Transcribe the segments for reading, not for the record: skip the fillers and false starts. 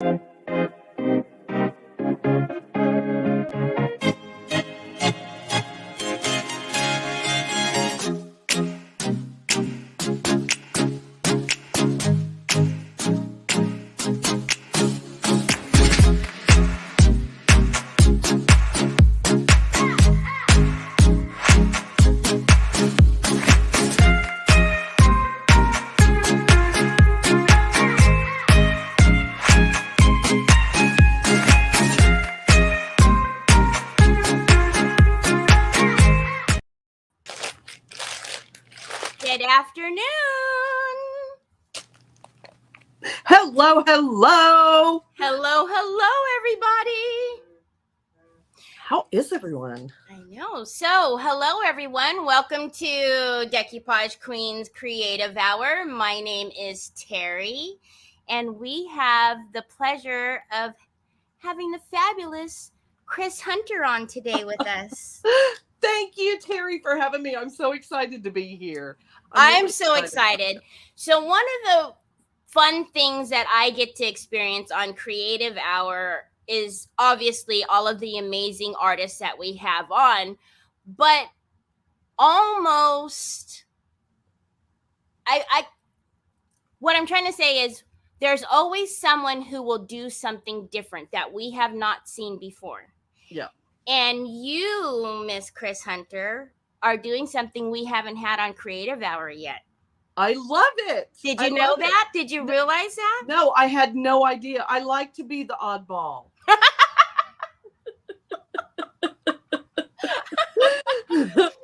Good afternoon. Hello, hello. Hello, everybody. How is everyone? I know. So, hello, everyone. Welcome to Decoupage Queen's Creative Hour. My name is Teri, and we have the pleasure of having the fabulous Kris Hunter on today with us. Thank you, Teri, for having me. I'm so excited to be here. I'm really so excited. So one of the fun things that I get to experience on Creative Hour is obviously all of the amazing artists that we have on, but almost what I'm trying to say is there's always someone who will do something different that we have not seen before. Yeah. And you, Miss Kris Hunter, are doing something we haven't had on Creative Hour yet. I love it. Did you know that? Did you realize that? No, I had no idea. I like to be the oddball.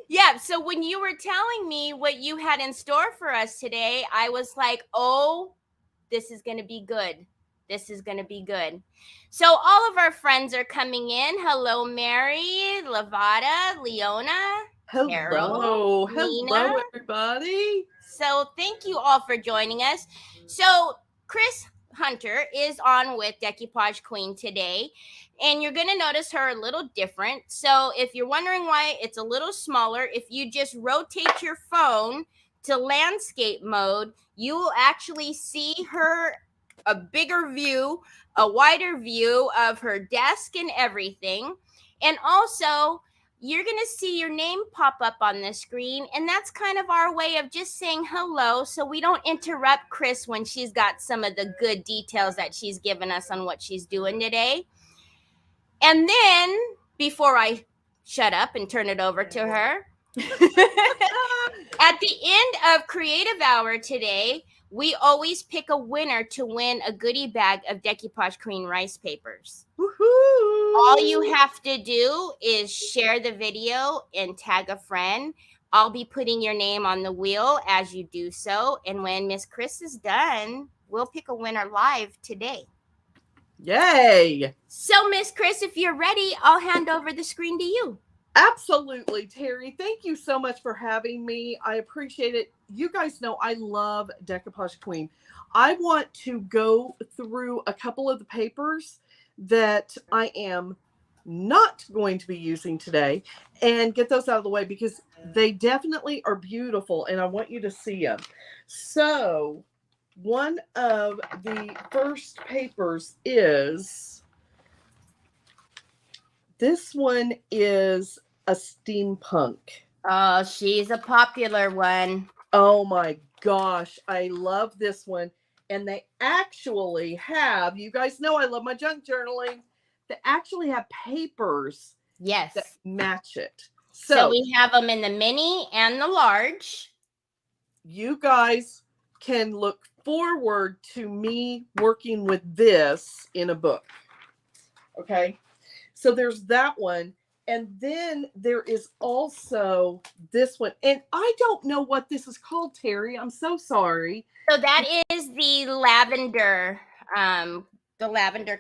Yeah, so when you were telling me what you had in store for us today, I was like, oh, this is going to be good. This is going to be good. So all of our friends are coming in. Hello, Mary, Lavada, Leona. Hello. Carol, Hello, Nina. everybody. So thank you all for joining us. So Kris Hunter is on with Decoupage Queen today, and you're going to notice her a little different. So if you're wondering why it's a little smaller, if you just rotate your phone to landscape mode, you will actually see her a bigger view, a wider view of her desk and everything. And also, you're going to see your name pop up on the screen, and that's kind of our way of just saying hello so we don't interrupt Kris when she's got some of the good details that she's given us on what she's doing today. And then, before I shut up and turn it over to her, at the end of Creative Hour today, we always pick a winner to win a goodie bag of Decoupage Queen rice papers. Woohoo! All you have to do is share the video and tag a friend. I'll be putting your name on the wheel as you do so. And when Miss Kris is done, we'll pick a winner live today. Yay! So, Miss Kris, if you're ready, I'll hand over the screen to you. Absolutely, Teri. Thank you so much for having me. I appreciate it. You guys know I love Decoupage Queen. I want to go through a couple of the papers that I am not going to be using today and get those out of the way because they definitely are beautiful and I want you to see them. So one of the first papers is, this one is a steampunk. Oh, she's a popular one. Oh my gosh, I love this one. And they actually have, you guys know I love my junk journaling. They actually have papers that match it. So we have them in the mini and the large. You guys can look forward to me working with this in a book. Okay. So there's that one. And then there is also this one. And I don't know what this is called, Teri. I'm so sorry. So that is the lavender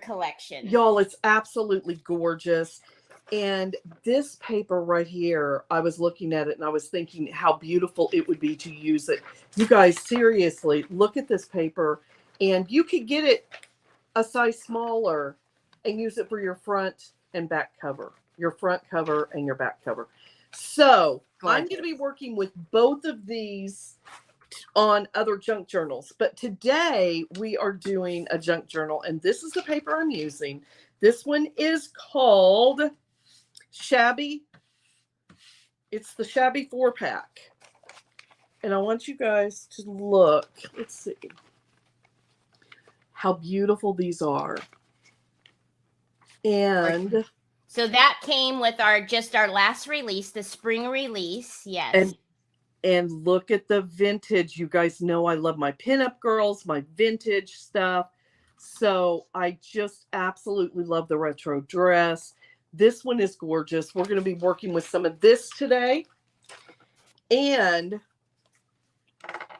collection. Y'all, it's absolutely gorgeous. And this paper right here, I was looking at it and I was thinking how beautiful it would be to use it. You guys, seriously, look at this paper. And you could get it a size smaller and use it for your front and back cover. Your front cover and your back cover. So I'm going to be working with both of these on other junk journals. But today we are doing a junk journal, and this is the paper I'm using. This one is called Shabby. It's the Shabby 4-pack. And I want you guys to look. Let's see how beautiful these are. And so that came with our last release, the spring release. Yes. And look at the vintage. You guys know I love my pinup girls, my vintage stuff. So I just absolutely love the retro dress. This one is gorgeous. We're going to be working with some of this today. And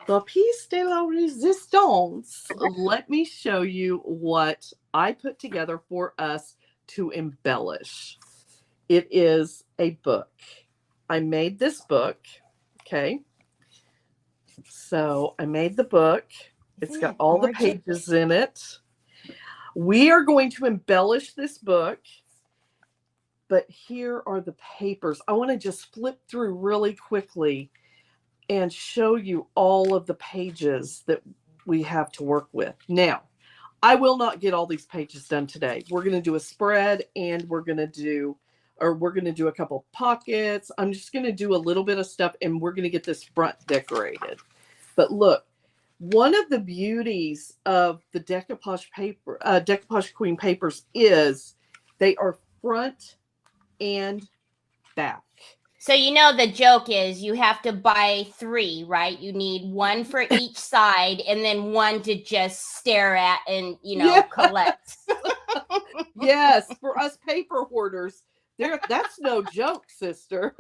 the piece de la resistance. Let me show you what I put together for us to embellish. It is a book. I made this book. Okay. So I made the book. It's got all the pages in it. We are going to embellish this book. But here are the papers. I want to just flip through really quickly and show you all of the pages that we have to work with. Now, I will not get all these pages done today. We're going to do a spread, and we're going to do a couple pockets. I'm just going to do a little bit of stuff, and we're going to get this front decorated. But look, one of the beauties of the Decoupage paper, Decoupage Queen papers, is they are front and back. So the joke is you have to buy 3, right? You need one for each side, and then one to just stare at and collect. Yes, for us paper hoarders, that's no joke, sister.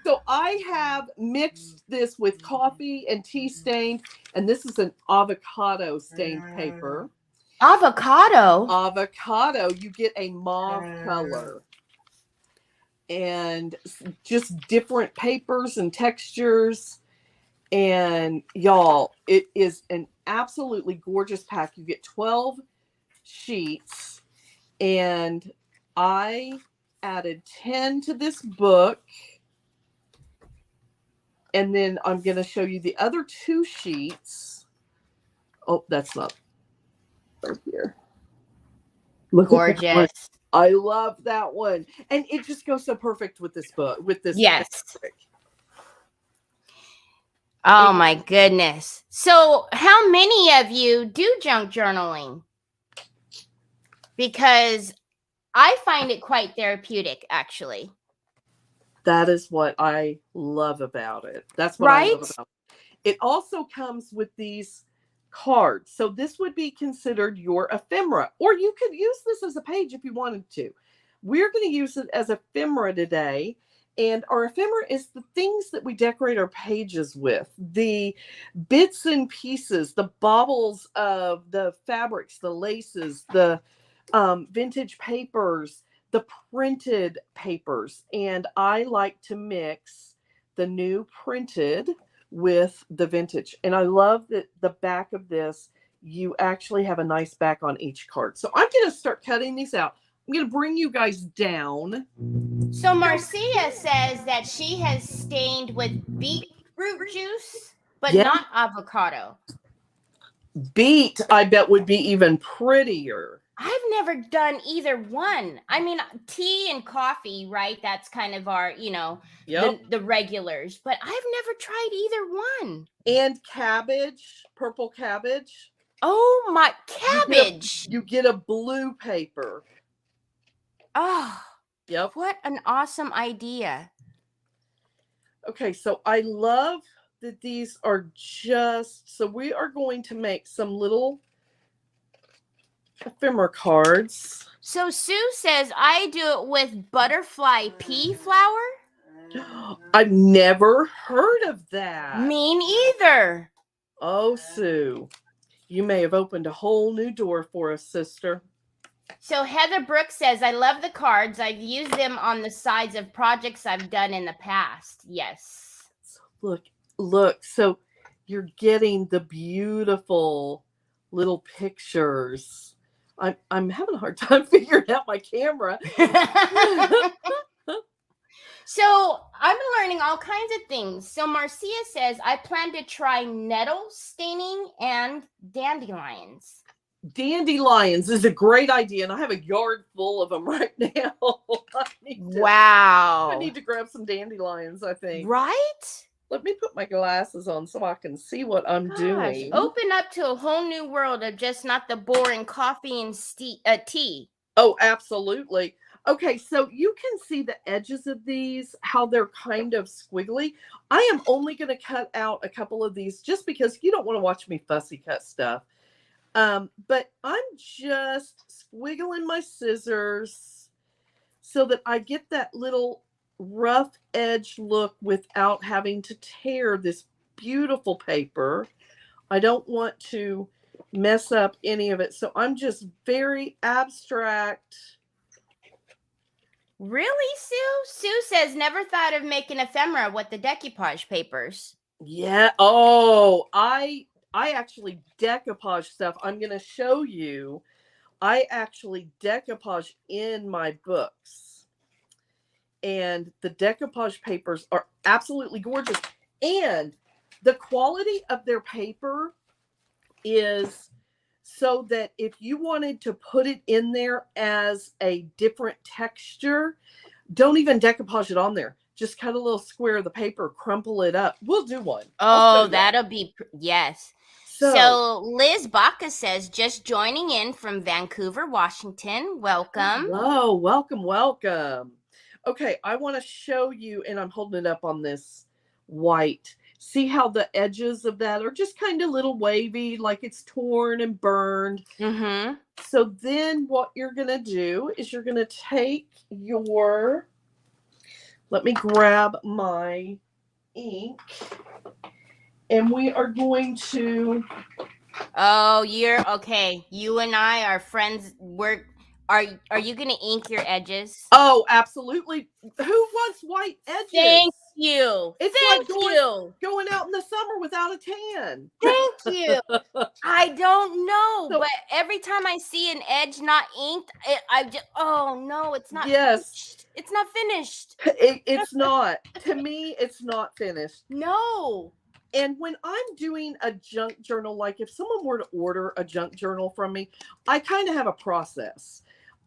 So I have mixed this with coffee and tea stained, and this is an avocado stained paper. Avocado. You get a mauve color. And just different papers and textures. And y'all, it is an absolutely gorgeous pack. You get 12 sheets. And I added 10 to this book. And then I'm going to show you the other 2 sheets. Oh, that's not right here. Look, gorgeous. I love that one. And it just goes so perfect with this book, with this. Yes. Fabric. Oh my goodness. So how many of you do junk journaling? Because I find it quite therapeutic, actually. That is what I love about it. That's what I love about it. It also comes with these cards. So this would be considered your ephemera, or you could use this as a page if you wanted to. We're going to use it as ephemera today. And our ephemera is the things that we decorate our pages with, the bits and pieces, the baubles of the fabrics, the laces, the vintage papers, the printed papers. And I like to mix the new printed with the vintage. And I love that the back of this, you actually have a nice back on each card. So I'm going to start cutting these out. I'm going to bring you guys down. So Marcia says that she has stained with beetroot juice, but not avocado. Beet, I bet, would be even prettier. I've never done either one. I mean, tea and coffee, right? That's kind of our, the regulars. But I've never tried either one. And cabbage, purple cabbage. Oh, my, cabbage. You get a blue paper. Oh, yep. What an awesome idea. Okay, so I love that these are so we are going to make some little ephemera cards. So Sue says I do it with butterfly pea flower. I've never heard of that. Me neither. Oh, Sue, you may have opened a whole new door for us, sister. So Heather Brooks says, I love the cards. I've used them on the sides of projects I've done in the past. Yes. Look. So you're getting the beautiful little pictures. I'm having a hard time figuring out my camera. So I've been learning all kinds of things. So Marcia says, I plan to try nettle staining and dandelions. Dandelions is a great idea, and I have a yard full of them right now. I need to grab some dandelions, I think. Right? Let me put my glasses on so I can see what I'm doing. Open up to a whole new world of just not the boring coffee and tea. Oh, absolutely. Okay, so you can see the edges of these, how they're kind of squiggly. I am only going to cut out a couple of these just because you don't want to watch me fussy cut stuff. But I'm just squiggling my scissors so that I get that little rough edge look without having to tear this beautiful paper. I don't want to mess up any of it. So I'm just very abstract. Really, Sue? Sue says, never thought of making ephemera with the decoupage papers. Yeah. Oh, I actually decoupage stuff. I'm going to show you. I actually decoupage in my books. And the decoupage papers are absolutely gorgeous. And the quality of their paper is so that if you wanted to put it in there as a different texture, don't even decoupage it on there. Just cut a little square of the paper, crumple it up. We'll do one. Oh, that'll be, yes. So Liz Baca says, just joining in from Vancouver, Washington. Welcome. Hello, welcome. Okay, I want to show you, and I'm holding it up on this white. See how the edges of that are just kind of little wavy, like it's torn and burned. Mm-hmm. So then what you're going to do is you're going to take your, let me grab my ink, and we are going to. Oh, you're okay. You and I are friends. Are you going to ink your edges? Oh, absolutely. Who wants white edges? Thank you. It's Thank like going out in the summer without a tan. Thank you. I don't know, but every time I see an edge not inked, I just, oh no, it's not. Yes, finished. It's not finished. It's not. To me, it's not finished. No. And when I'm doing a junk journal, like if someone were to order a junk journal from me, I kind of have a process.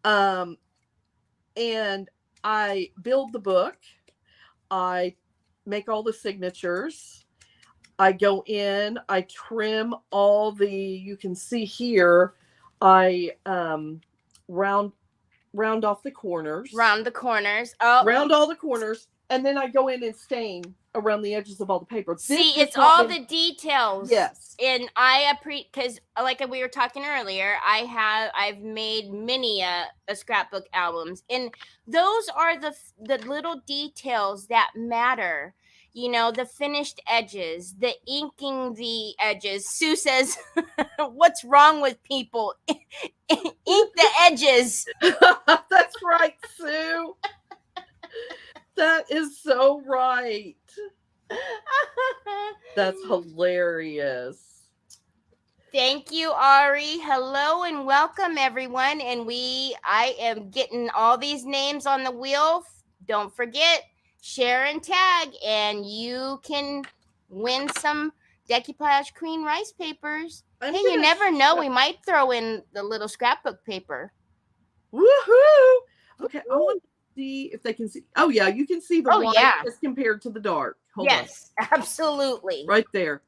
And I build the book. I make all the signatures. I go in, I trim all the, you can see here, I round off the corners. Round the corners. Oh. Round all the corners. And then I go in and stain around the edges of all the paper. See, it's all the details. Yes. And I because like we were talking earlier, I've made many a scrapbook albums, and those are the little details that matter. You know, the finished edges, the inking the edges. Sue says, what's wrong with people? Ink the edges. That's right, Sue. That is so right. That's hilarious. Thank you, Ari. Hello and welcome, everyone. And I am getting all these names on the wheel. Don't forget, share and tag, and you can win some Decoupage Queen rice papers. Hey, you never know. We might throw in the little scrapbook paper. Woohoo! Okay, I want to see if they can see. Oh, yeah, you can see the light as compared to the dark. Hold on. Absolutely. Right there.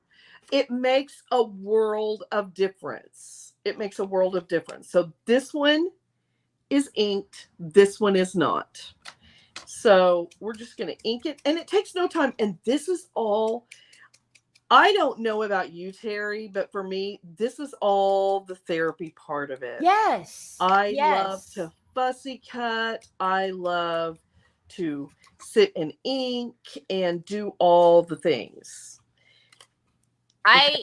It makes a world of difference. It makes a world of difference. So this one is inked. This one is not. So we're just going to ink it. And it takes no time. And this is all, I don't know about you, Teri, but for me, this is all the therapy part of it. Yes. I love to fussy cut. I love to sit and ink and do all the things. I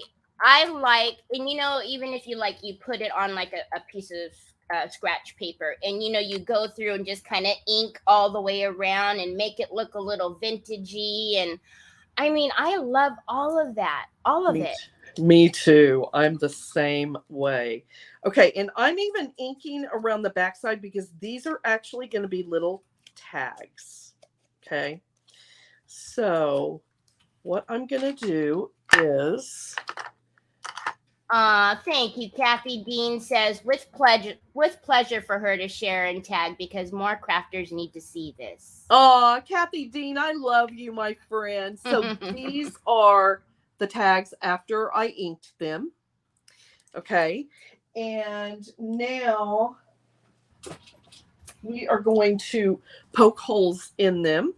like, and you know, even if you put it on like a piece of scratch paper, and you know, you go through and just kind of ink all the way around and make it look a little vintagey. And I mean, I love all of that, all of it. Me too. I'm the same way. Okay, and I'm even inking around the backside because these are actually going to be little tags. Okay. So what I'm going to do is... Thank you. Kathy Dean says with pleasure for her to share and tag because more crafters need to see this. Oh, Kathy Dean, I love you, my friend. So these are the tags after I inked them. Okay. And now we are going to poke holes in them.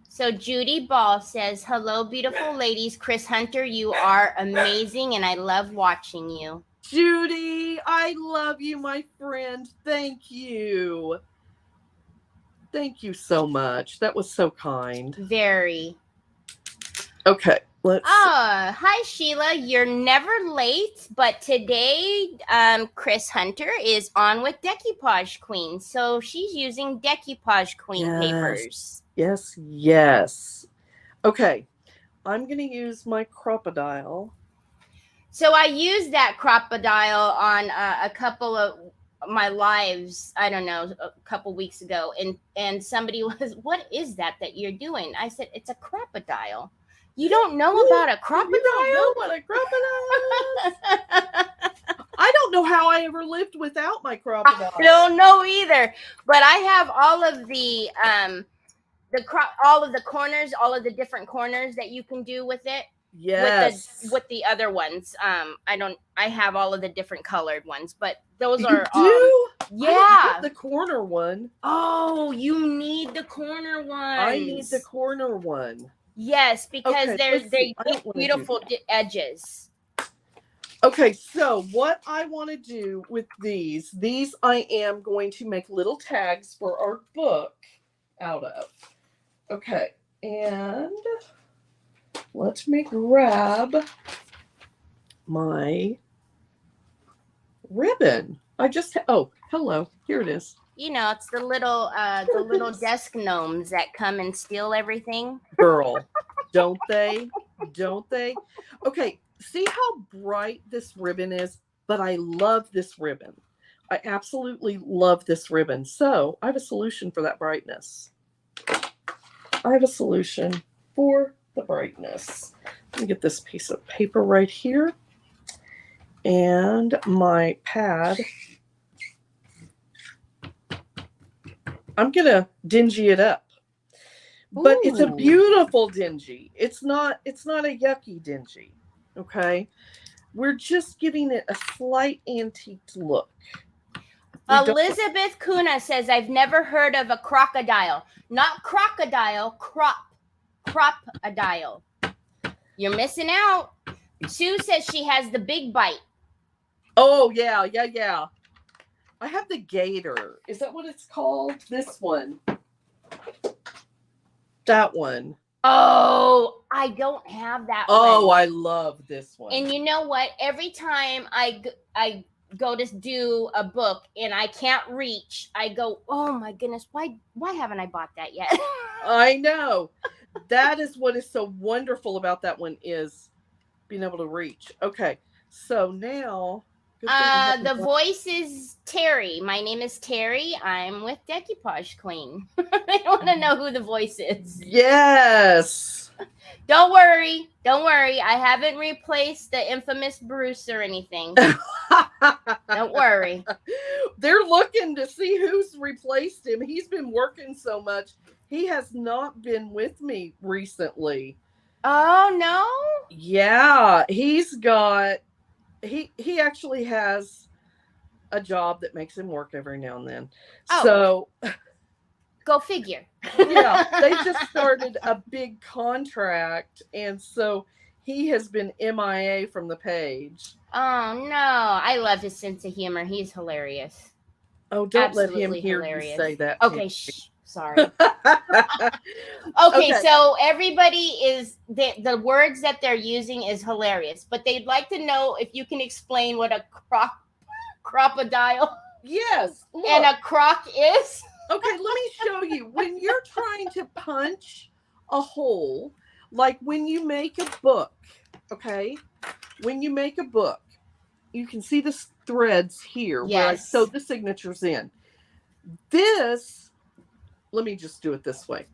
So Judy Ball says, hello, beautiful ladies. Kris Hunter, you are amazing, and I love watching you. Judy, I love you, my friend. Thank you. Thank you so much. That was so kind. Very. Okay, let's... Hi, Sheila. You're never late, but today Kris Hunter is on with Decoupage Queen. So she's using Decoupage Queen papers. Yes. Okay, I'm going to use my crocodile. So I used that crocodile on a couple of my lives, I don't know, a couple weeks ago. And somebody was, what is that you're doing? I said, it's a crocodile. You don't know about a crocodile? You don't know what a crocodile is? I don't know how I ever lived without my crocodile. I don't know either. But I have all of all of the corners, all of the different corners that you can do with it. Yes. With the other ones. I have all of the different colored ones, but those you are do? Yeah. I don't get the corner one. Oh, you need the corner one. I need the corner one. Yes, because they're beautiful edges. Okay, so what I want to do with these I am going to make little tags for our book out of. Okay, and let me grab my ribbon. Oh, hello, here it is. You know, it's the little desk gnomes that come and steal everything. Girl, don't they? Don't they? Okay, see how bright this ribbon is? But I love this ribbon. I absolutely love this ribbon. So I have a solution for that brightness. I have a solution for the brightness. Let me get this piece of paper right here. And my pad. I'm going to dingy it up. But it's a beautiful dingy. It's not a yucky dingy. Okay? We're just giving it a slight antiqued look. Elizabeth Kuna says, I've never heard of a crocodile. Not crocodile, crop-a-dial. You're missing out. Sue says she has the big bite. Oh, yeah. I have the gator. Is that what it's called? This one. That one. Oh, I don't have that one. Oh, I love this one. And you know what? Every time I go to do a book and I can't reach, I go, oh my goodness, why haven't I bought that yet? I know. That is what is so wonderful about that one, is being able to reach. Okay, so now... the voice is Teri. My name is Teri. I'm with Decoupage Queen. I want to know who the voice is. Yes. Don't worry. I haven't replaced the infamous Bruce or anything. Don't worry. They're looking to see who's replaced him. He's been working so much. He has not been with me recently. Oh, no? Yeah, he's got... He actually has a job that makes him work every now and then. Oh. So... Go figure. Yeah, they just started a big contract, and so he has been MIA from the page. Oh, no. I love his sense of humor. He's hilarious. Oh, don't Absolutely let him hear hilarious. You say that. Okay, sorry. Okay, so everybody is... The words that they're using is hilarious, but they'd like to know if you can explain what a crocodile yes, look. And a croc is. Okay, let me show you. When you're trying to punch a hole, like when you make a book, okay? When you make a book, you can see the threads here where I sewed the signatures in. This, let me just do it this way.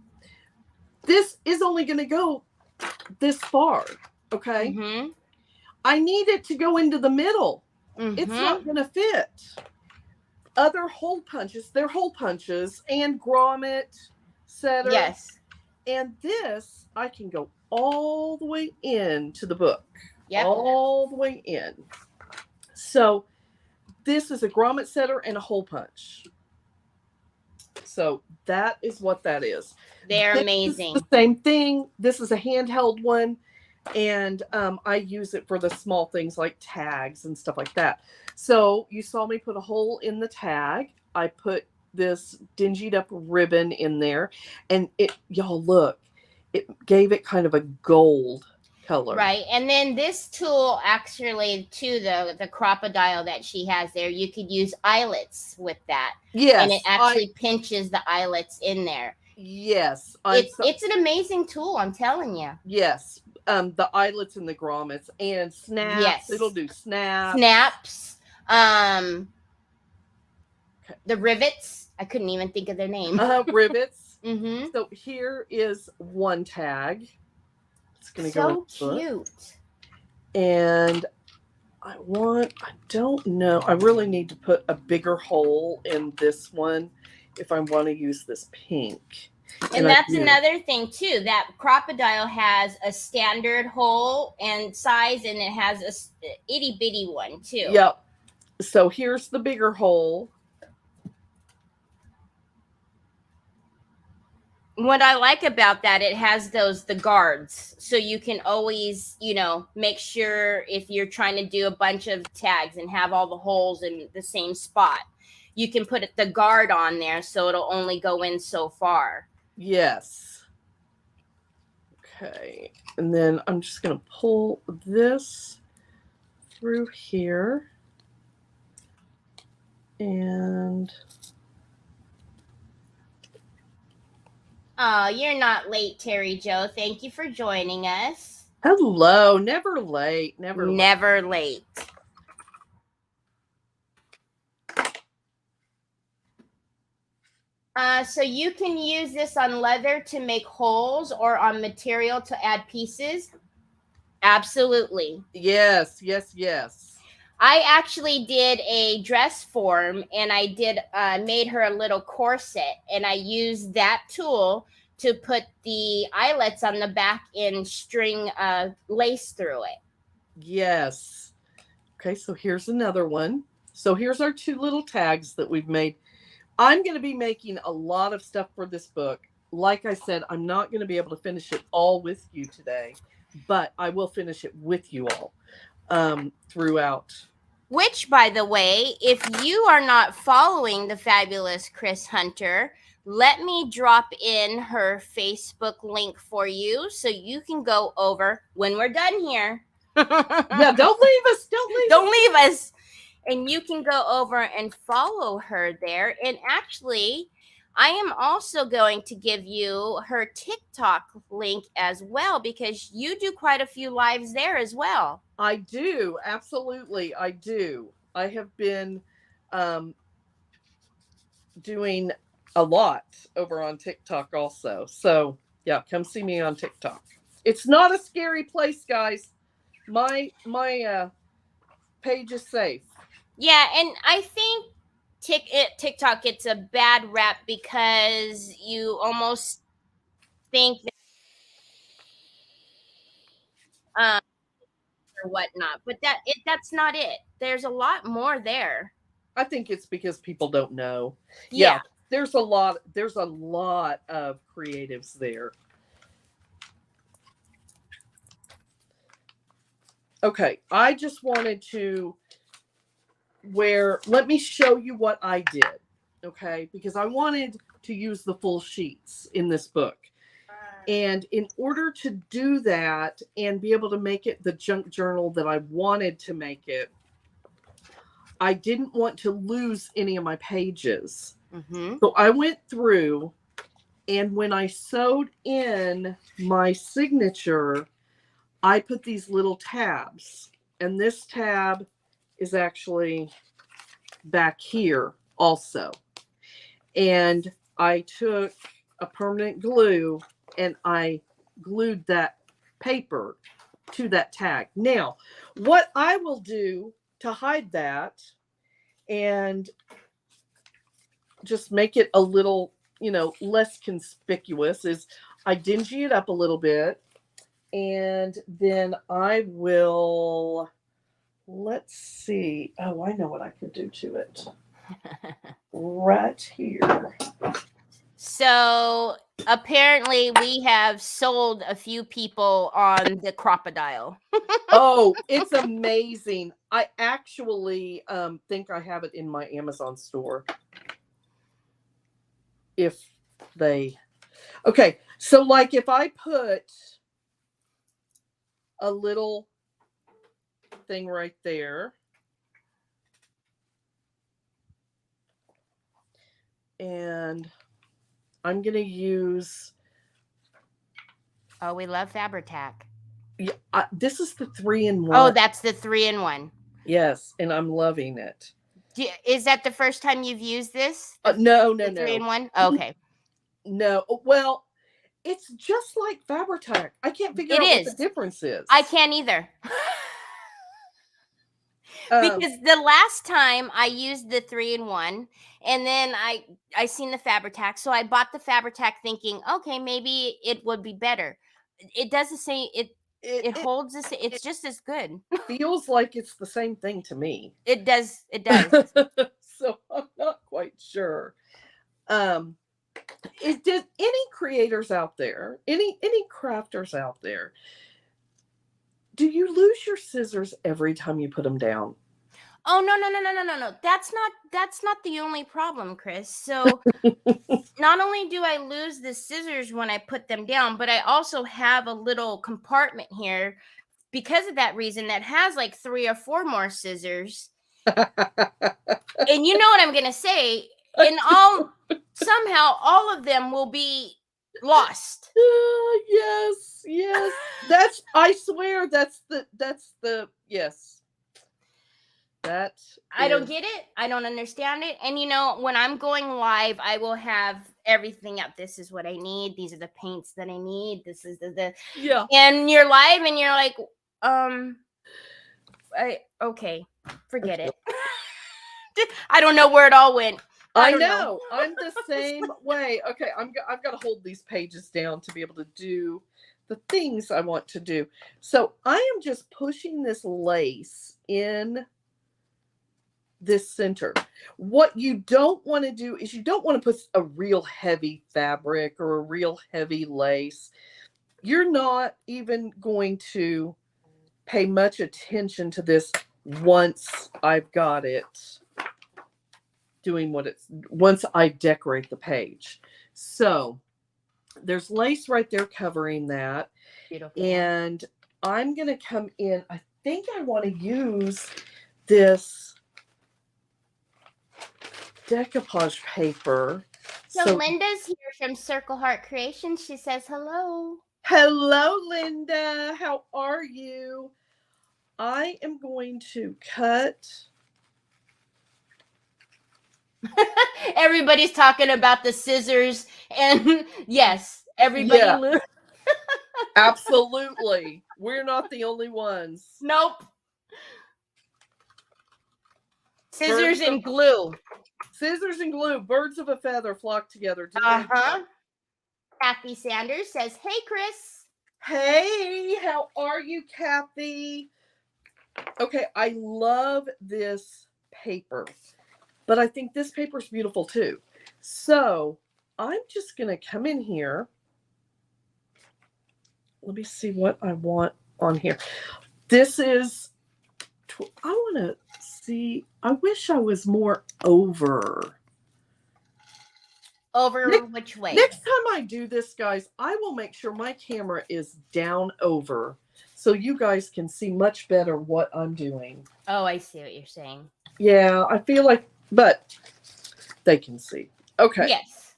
this is only going to go this far. Okay. Mm-hmm. I need it to go into the middle. Mm-hmm. It's not going to fit. Other hole punches, they're hole punches and grommet setter. Yes. And this, I can go all the way into the book. Yep. All the way in. So this is a grommet setter and a hole punch. So that is what that is. They're This amazing. is the same thing. This is a handheld one. And I use it for the small things like tags and stuff like that. So you saw me put a hole in the tag. I put this dingied up ribbon in there. And it, y'all look, it gave it kind of a gold color. Right. And then this tool, actually, too, the crocodile that she has there, you could use eyelets with that. Yes. And it actually pinches the eyelets in there. Yes. It's an amazing tool, I'm telling you. Yes. The eyelets and the grommets and snaps. Yes. It'll do snaps. Snaps. The rivets. I couldn't even think of their name. Rivets. Mm-hmm. So here is one tag. It's going to so go cute. And I don't know. I really need to put a bigger hole in this one if I want to use this pink. And that's another thing too. That crocodile has a standard hole and size, and it has a itty bitty one too. Yep. So here's the bigger hole. What I like about that, it has the guards, so you can always, make sure if you're trying to do a bunch of tags and have all the holes in the same spot, you can put the guard on there, so it'll only go in so far. Yes. Okay. And then I'm just going to pull this through here. And oh, you're not late, Teri Jo. Thank you for joining us. hello. Never late. Never late. So you can use this on leather to make holes or on material to add pieces. Absolutely. Yes, yes, yes. I actually did a dress form, and I made her a little corset, and I used that tool to put the eyelets on the back and string lace through it. Yes. Okay, so here's another one. So here's our two little tags that we've made. I'm going to be making a lot of stuff for this book. Like I said, I'm not going to be able to finish it all with you today, but I will finish it with you all throughout. Which, by the way, if you are not following the fabulous Kris Hunter, let me drop in her Facebook link for you so you can go over when we're done here. Yeah, don't leave us. Don't leave us. And you can go over and follow her there. And actually, I am also going to give you her TikTok link as well, because you do quite a few lives there as well. I do. Absolutely. I do. I have been doing a lot over on TikTok also. So, yeah, come see me on TikTok. It's not a scary place, guys. My page is safe. Yeah, and I think TikTok gets a bad rap because you almost think that, or whatnot, but that's not it. There's a lot more there. I think it's because people don't know. Yeah. There's a lot of creatives there. Okay, I just wanted to let me show you what I did, okay? Because I wanted to use the full sheets in this book. And in order to do that and be able to make it the junk journal that I wanted to make it, I didn't want to lose any of my pages. Mm-hmm. So I went through, and when I sewed in my signature, I put these little tabs. And this tab is actually back here also. And I took a permanent glue and I glued that paper to that tag. Now, what I will do to hide that and just make it a little, less conspicuous is I dingy it up a little bit, and then I will, let's see. Oh, I know what I could do to it. Right here. So apparently we have sold a few people on the crocodile. Oh, it's amazing. I actually think I have it in my Amazon store. Okay, so like if I put a little thing right there, and I'm going to use... Oh, we love Fabri-Tac. Yeah, this is the 3-in-1. Oh, that's the 3-in-1. Yes, and I'm loving it. Is that the first time you've used this? No. 3-in-1? Oh, okay. No, well, it's just like Fabri-Tac. I can't figure out what the difference is. I can't either. Because the last time I used the 3-in-1, and then I seen the Fabri-Tac, so I bought the Fabri-Tac thinking, okay, maybe it would be better. It does the same. It holds this. It's just as good. Feels like it's the same thing to me. It does. It does. So I'm not quite sure. Did any creators out there, any crafters out there, do you lose your scissors every time you put them down? Oh, no. That's not the only problem, Kris. So not only do I lose the scissors when I put them down, but I also have a little compartment here because of that reason that has like 3 or 4 more scissors. And you know what I'm going to say, and somehow all of them will be lost. Yes. I swear that's the yes. I don't get it. I don't understand it. And when I'm going live, I will have everything up. This is what I need. These are the paints that I need. This is the yeah. And you're live and you're like, okay, forget it. I don't know where it all went. I know. I'm the same way. Okay, I've got to hold these pages down to be able to do the things I want to do. So I am just pushing this lace in this center. What you don't want to do is you don't want to put a real heavy fabric or a real heavy lace. You're not even going to pay much attention to this once I've got it doing once I decorate the page. So there's lace right there covering that. Beautiful. And I'm going to come in. I think I want to use this decoupage paper. So Linda's here from Circle Heart Creation. She says hello. Hello, Linda. How are you? I am going to cut. Everybody's talking about the scissors, and yes, everybody. Yeah. Absolutely. We're not the only ones. Nope. Scissors and glue. Scissors and glue. Birds of a feather flock together. Kathy Sanders says, hey, Kris. Hey, how are you, Kathy? Okay, I love this paper, but I think this paper is beautiful too. So I'm just going to come in here. Let me see what I want on here. This is, I want to see, I wish I was more over. Which way? Next time I do this, guys, I will make sure my camera is down over so you guys can see much better what I'm doing. Oh, I see what you're saying. Yeah, I feel like, but they can see. Okay. Yes.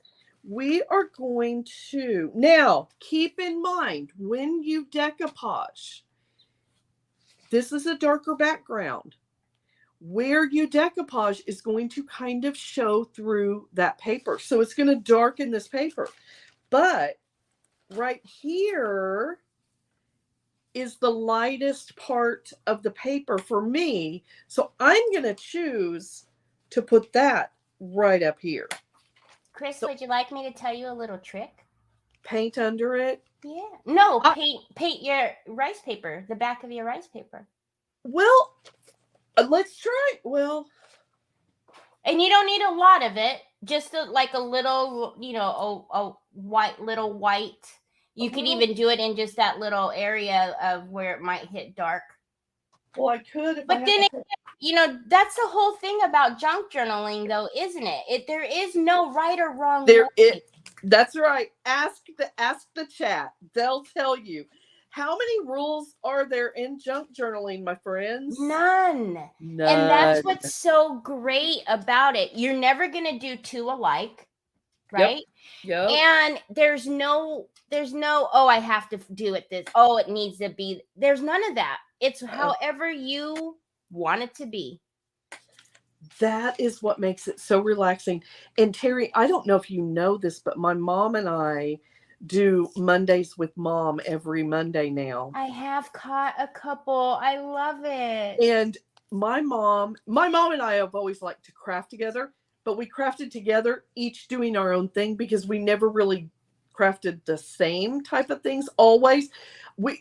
We are going to, now keep in mind when you decoupage, this is a darker background. Where you decoupage is going to kind of show through that paper. So it's going to darken this paper. But right here is the lightest part of the paper for me. So I'm going to choose to put that right up here. Kris, So would you like me to tell you a little trick? paint under it. Yeah. No, paint your rice paper, the back of your rice paper. Well, let's try. Well, and you don't need a lot of it. Just like a little, a little white. You could even do it in just that little area of where it might hit dark. Well, I could if but then that's the whole thing about junk journaling, though, isn't it? There is no right or wrong way. That's right. Ask the chat. They'll tell you. How many rules are there in junk journaling, my friends? None. And that's what's so great about it. You're never going to do two alike, right? Yep. And there's no, oh, I have to do it this. Oh, it needs to be. There's none of that. It's however you want it to be. That is what makes it so relaxing. And Teri, I don't know if you know this, but my mom and I do Mondays with Mom every Monday now. I have caught a couple. I love it. And my mom and I have always liked to craft together, but we crafted together, each doing our own thing, because we never really crafted the same type of things always.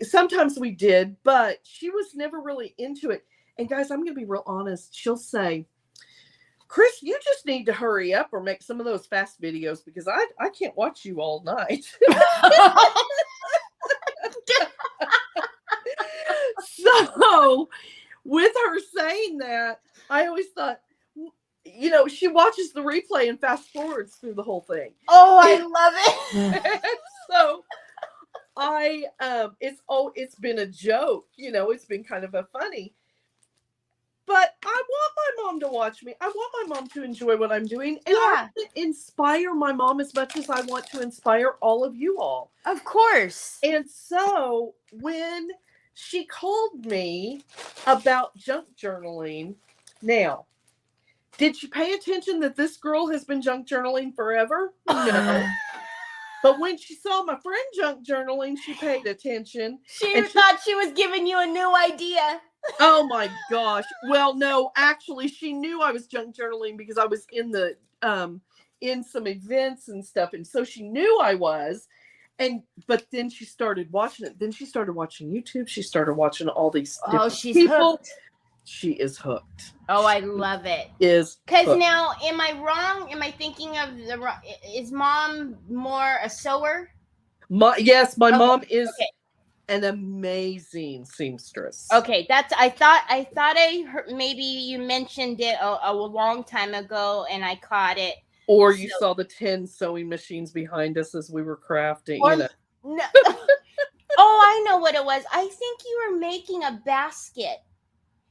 Sometimes we did, but she was never really into it. And guys, I'm going to be real honest. She'll say, Kris, you just need to hurry up or make some of those fast videos because I can't watch you all night. So with her saying that, I always thought, she watches the replay and fast forwards through the whole thing. Oh, I love it. So it's been a joke, it's been kind of a funny. But I want my mom to watch me. I want my mom to enjoy what I'm doing. And I want to inspire my mom as much as I want to inspire all of you all. Of course. And so when she called me about junk journaling, now, did she pay attention that this girl has been junk journaling forever? No. But when she saw my friend junk journaling, she paid attention. She thought she was giving you a new idea. Oh my gosh. Well, no, actually she knew I was junk journaling because I was in the in some events and stuff, and so she knew I was. But then she started watching it. Then she started watching YouTube. She started watching all these different people. Hooked. She is hooked. Oh, I love it. Because now, am I wrong? Am I thinking of is Mom more a sewer? Yes, my mom is an amazing seamstress. Okay, I thought I heard, maybe you mentioned it a long time ago and I caught it. Or you saw the 10 sewing machines behind us as we were crafting. No. Oh, I know what it was. I think you were making a basket.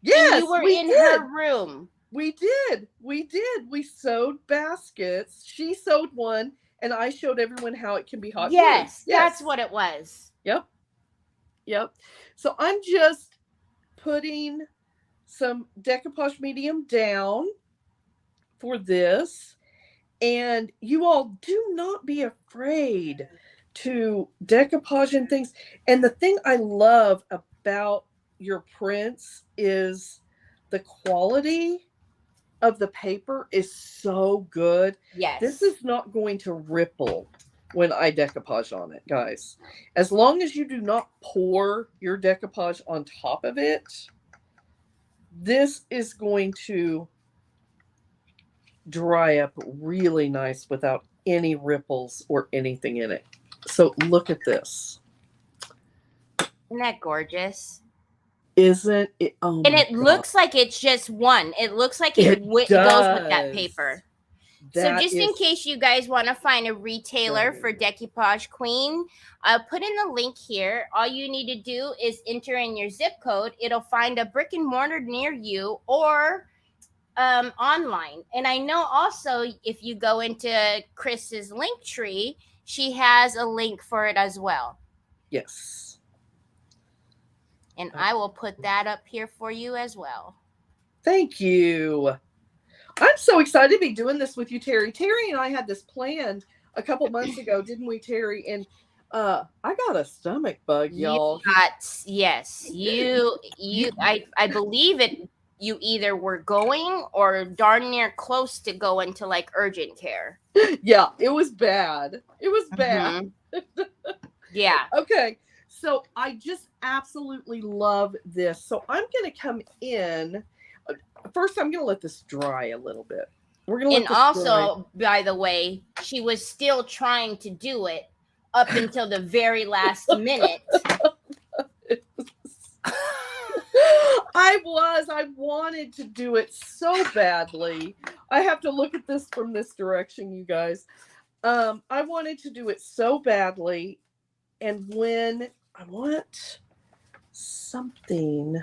Yes, you were in her room. We did. We sewed baskets. She sewed one, and I showed everyone how it can be hot. Yes, that's what it was. Yep. So I'm just putting some decoupage medium down for this. And you all do not be afraid to decoupage and things. And the thing I love about your prints is the quality of the paper is so good. Yes. This is not going to ripple when I decoupage on it, guys. As long as you do not pour your decoupage on top of it, this is going to dry up really nice without any ripples or anything in it. So look at this. Isn't that gorgeous? Isn't it? Oh, and it looks like it's just one. It looks like it goes with that paper. So just in case you guys want to find a retailer for Decoupage Queen, I'll put in the link here. All you need to do is enter in your zip code. It'll find a brick and mortar near you or online. And I know also if you go into Kris's Linktree, she has a link for it as well. Yes. And I will put that up here for you as well. Thank you. I'm so excited to be doing this with you, Teri. Teri and I had this planned a couple months ago, didn't we, Teri? And I got a stomach bug, You y'all. got, yes, I believe it. You either were going or darn near close to going to like urgent care. Yeah, it was bad. It was bad. Mhm. Yeah. Okay, so I just absolutely love this. So I'm going to come in. First, I'm going to let this dry a little bit. We're going to let And this dry. also, by the way, she was still trying to do it up until the very last minute. I wanted to do it so badly. I have to look at this from this direction, you guys. I wanted to do it so badly. And when I want something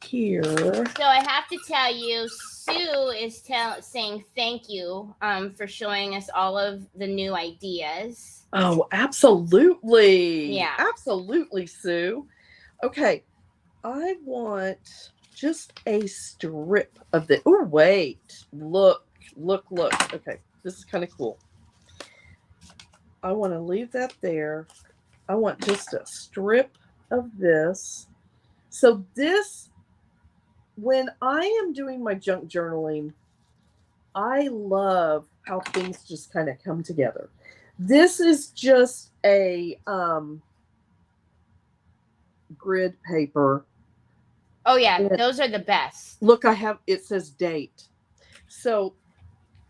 here. So I have to tell you, Sue is saying thank you for showing us all of the new ideas. Oh, absolutely. Yeah. Absolutely, Sue. Okay. I want just a strip of the. Oh, wait. Look. Okay. This is kind of cool. I want to leave that there. I want just a strip of this. So this, when I am doing my junk journaling, I love how things just kind of come together. This is just a grid paper. Oh yeah, those are the best. Look, it says date. So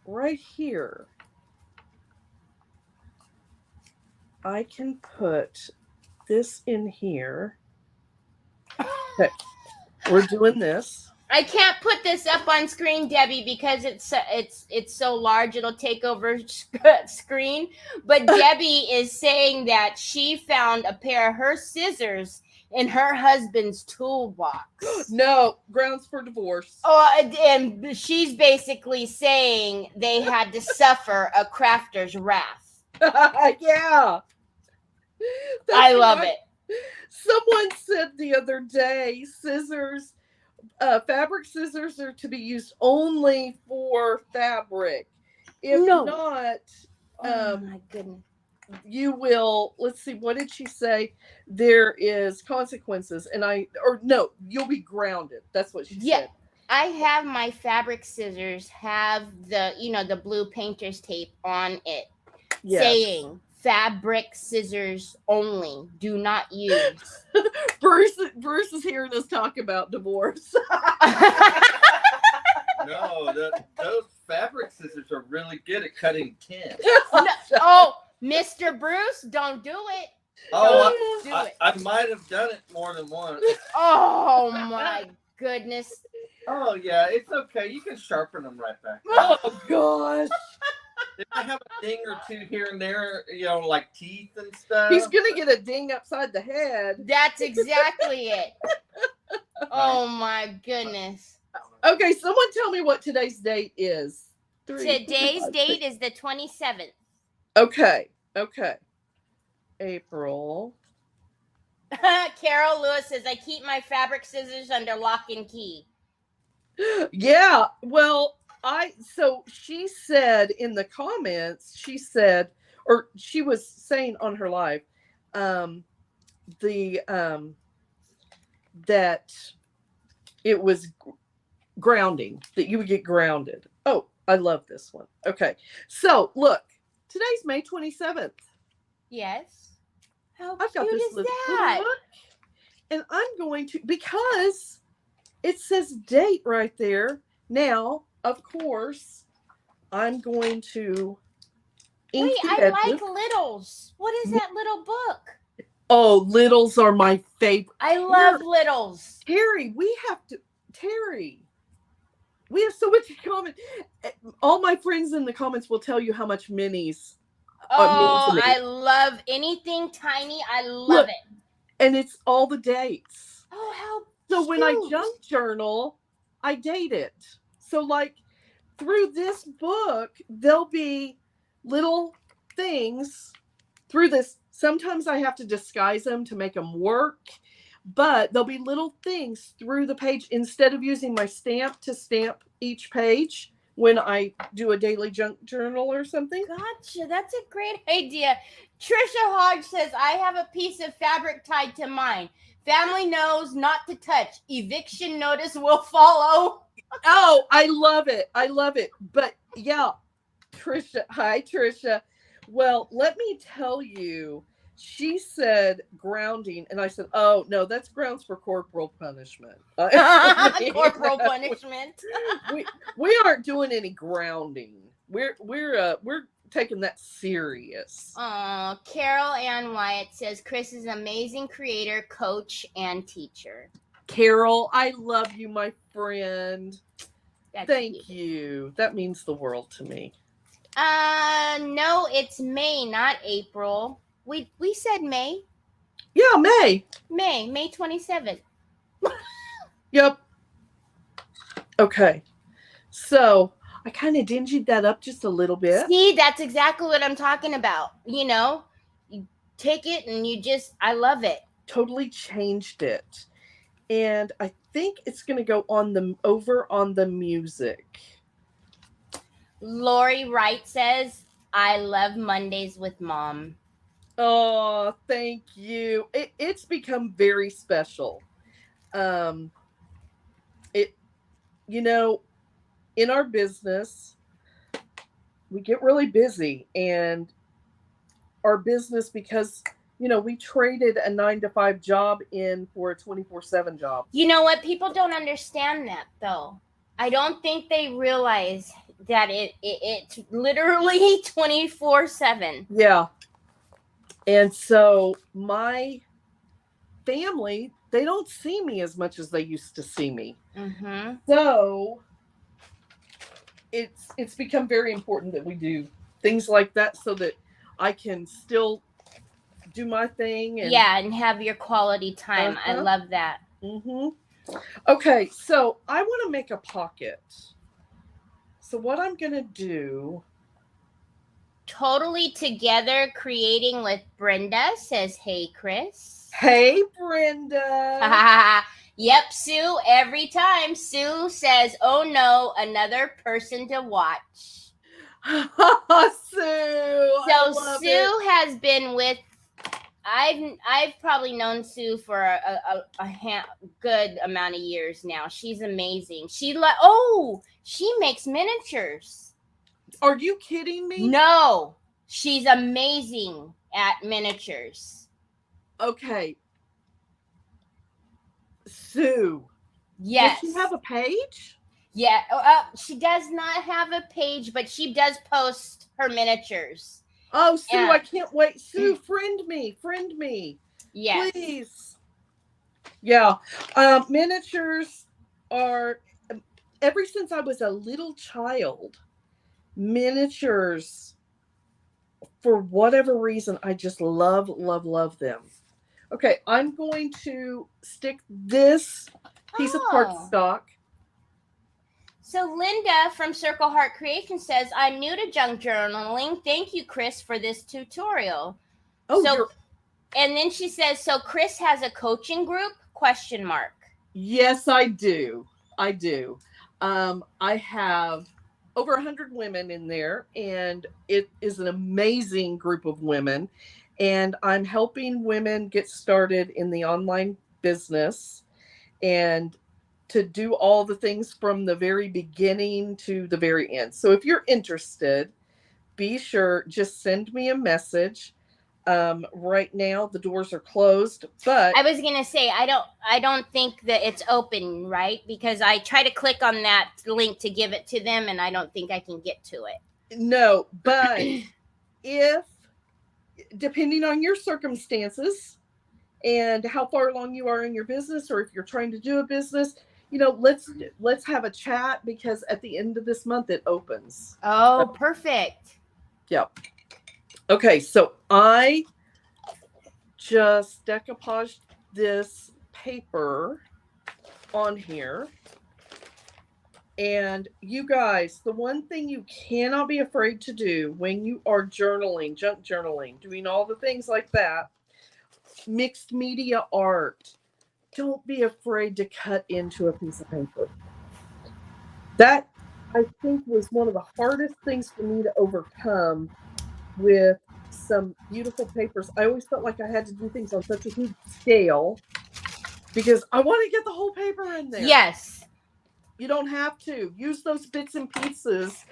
right here, I can put this in here. Okay, we're doing this. I can't put this up on screen, Debbie, because it's so large it'll take over screen. But Debbie is saying that she found a pair of her scissors in her husband's toolbox. No, grounds for divorce. Oh, and she's basically saying they had to suffer a crafter's wrath. Yeah. I love it. Someone said the other day, scissors, fabric scissors are to be used only for fabric. If not, oh my goodness. You will, let's see, what did she say? There is consequences, you'll be grounded. That's what she said. I have my fabric scissors have the blue painter's tape on it, saying fabric scissors only, do not use. Bruce is hearing us talk about divorce. No, those fabric scissors are really good at cutting tin. Oh, Mr. Bruce, don't do it. Oh, I might have done it more than once. Oh my goodness. Oh yeah, it's okay. You can sharpen them right back. Oh gosh. They might have a ding or two here and there, like teeth and stuff. He's gonna get a ding upside the head. That's exactly it. Oh my goodness. Okay, someone tell me what today's date is. Today's date is the 27th. Okay. April. Carol Lewis says, I keep my fabric scissors under lock and key. Yeah, well, so she said in the comments, she was saying on her live, that it was grounding, that you would get grounded. Oh, I love this one. Okay, so look, today's May 27th. Yes. How I've got cute this is little that? book, and I'm going to, because it says date right there. Now, of course, I'm going to ink the edges. I like littles. What is that little book? Oh, littles are my favorite. I love littles. Terry, we have so much in common. All my friends in the comments will tell you how much minis. Oh, I love anything tiny. I love it. And it's all the dates. Oh, how So when I junk journal, I date it. So like through this book, there'll be little things through this. Sometimes I have to disguise them to make them work, but there'll be little things through the page. Instead of using my stamp to stamp each page, when I do a daily junk journal or something. Gotcha. That's a great idea. Trisha Hodge says, I have a piece of fabric tied to mine. Family knows not to touch. Eviction notice will follow. Oh, I love it. I love it. But yeah, Trisha. Hi, Trisha. Well, let me tell you, she said grounding, and I said, "Oh no, that's grounds for corporal punishment." Corporal punishment. we aren't doing any grounding. We're taking that serious. Oh, Carol Ann Wyatt says Kris is an amazing creator, coach, and teacher. Carol, I love you, my friend. That's Thank cute. you. That means the world to me. No, it's May, not April. We said May. Yeah, May. May 27th. Yep. Okay. So I kind of dingied that up just a little bit. See, that's exactly what I'm talking about. You know, you take it and I love it. Totally changed it. And I think it's going to go over on the music. Lori Wright says, I love Mondays with Mom. Oh, thank you. It's become very special. In our business, we get really busy, and our business, because we traded a 9-to-5 job in for a 24/7 job. You know what? People don't understand that, though. I don't think they realize that it's literally 24/7. Yeah. And so my family, they don't see me as much as they used to see me. Mm-hmm. So it's become very important that we do things like that so that I can still do my thing. And have your quality time. I love that. Mm-hmm. Okay, so I want to make a pocket. So what I'm going to do... Totally Together Creating with Brenda says, hey, Kris. Hey, Brenda. Yep, Sue, every time. Sue says, oh no, another person to watch. Sue. So Sue has been with, I've probably known Sue for a good amount of years now. She's amazing. She makes miniatures. Are you kidding me? No, she's amazing at miniatures. Okay. Sue. Yes. Does she have a page? Yeah. She does not have a page, but she does post her miniatures. Oh, Sue, I can't wait. Sue, friend me. Yes. Please. Yeah. Miniatures are, ever since I was a little child, miniatures, for whatever reason, I just love them. Okay, I'm going to stick this piece of cardstock. So Linda from Circle Heart Creation says, I'm new to junk journaling. Thank you, Kris, for this tutorial. And then she says, so Kris has a coaching group? ? Yes, I do. I have over 100 women in there, and it is an amazing group of women. And I'm helping women get started in the online business and to do all the things from the very beginning to the very end. So if you're interested, be sure, just send me a message. Right now the doors are closed, but I was gonna say I don't think that it's open, right? Because I try to click on that link to give it to them, and I don't think I can get to it. No, but if, depending on your circumstances and how far along you are in your business, or if you're trying to do a business, let's have a chat, because at the end of this month it opens. Oh, perfect. Yep. Okay, so I just decoupaged this paper on here. And you guys, the one thing you cannot be afraid to do when you are journaling, junk journaling, doing all the things like that, mixed media art, don't be afraid to cut into a piece of paper. That, I think was one of the hardest things for me to overcome with some beautiful papers. I always felt like I had to do things on such a huge scale because I want to get the whole paper in there. Yes. You don't have to. Use those bits and pieces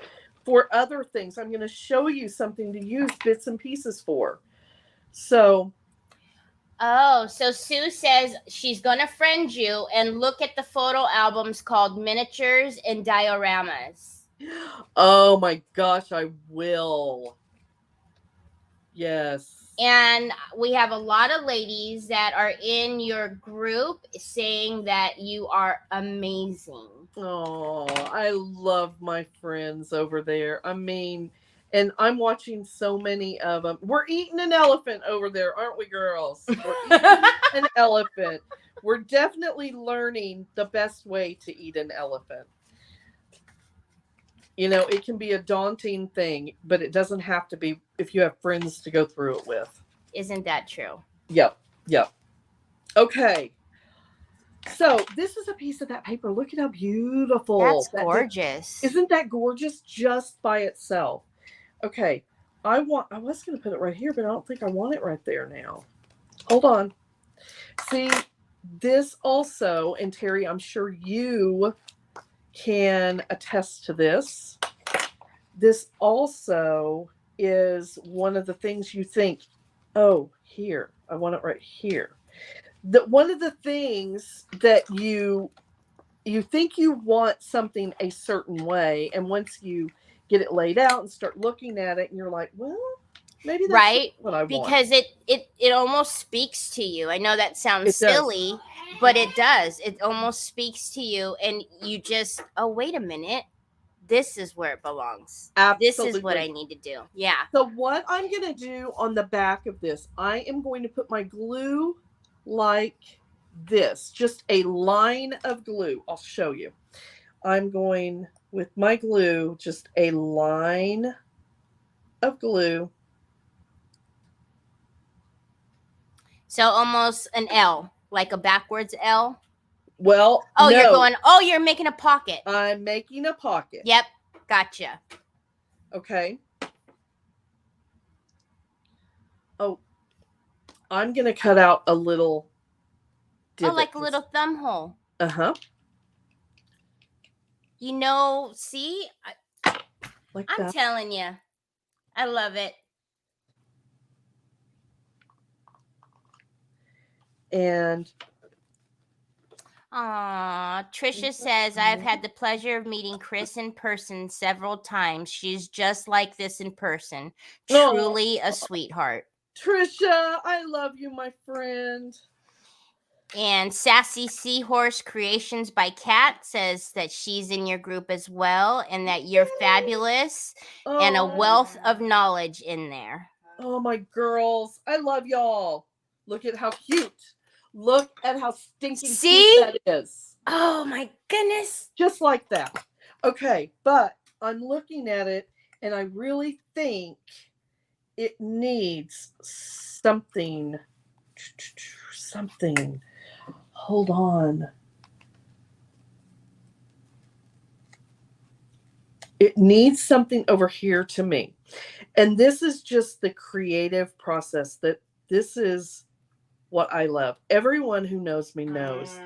for other things. I'm going to show you something to use bits and pieces for. So. Oh, so Sue says she's going to friend you and look at the photo albums called Miniatures and Dioramas. Oh my gosh, I will. Yes. And we have a lot of ladies that are in your group saying that you are amazing. Oh, I love my friends over there. I mean, and I'm watching so many of them. We're eating an elephant over there, aren't we, girls? We're eating an elephant. We're definitely learning the best way to eat an elephant. You know, it can be a daunting thing, but it doesn't have to be if you have friends to go through it with. Isn't that true? Yep. Okay. So this is a piece of that paper. Look at how beautiful. That's gorgeous. Isn't that gorgeous just by itself? Okay. I was going to put it right here, but I don't think I want it right there now. Hold on. See, this also, and Teri, I'm sure you can attest to this. This also is one of the things you think, oh, here, I want it right here. One of the things that you think you want something a certain way, and once you get it laid out and start looking at it, and you're like, well, maybe that's right, what I want. Because it almost speaks to you. I know that sounds silly, but it does. It almost speaks to you, and you just, oh, wait a minute. This is where it belongs. Absolutely. This is what I need to do. Yeah. So what I'm going to do on the back of this, I am going to put my glue like this, just a line of glue. I'll show you. I'm going with my glue, just a line of glue. So almost an L, like a backwards L. Well, oh, no. You're making a pocket. I'm making a pocket. Yep. Gotcha. Okay. Oh, I'm going to cut out a little divot. Oh, like a little thumb hole. Uh-huh. You know, see? Like I'm that. telling you. I love it. And Trisha says, I've had the pleasure of meeting Kris in person several times. She's just like this in person. Truly a sweetheart. Trisha, I love you, my friend. And Sassy Seahorse Creations by Kat says that she's in your group as well and that you're fabulous and a wealth of knowledge in there. Oh, my girls. I love y'all. Look at how cute. Look at how stinking cute that is. Oh, my goodness. Just like that. Okay, but I'm looking at it, and I really think it needs something. Hold on. It needs something over here to me. And this is just the creative process that this is what I love. Everyone who knows me knows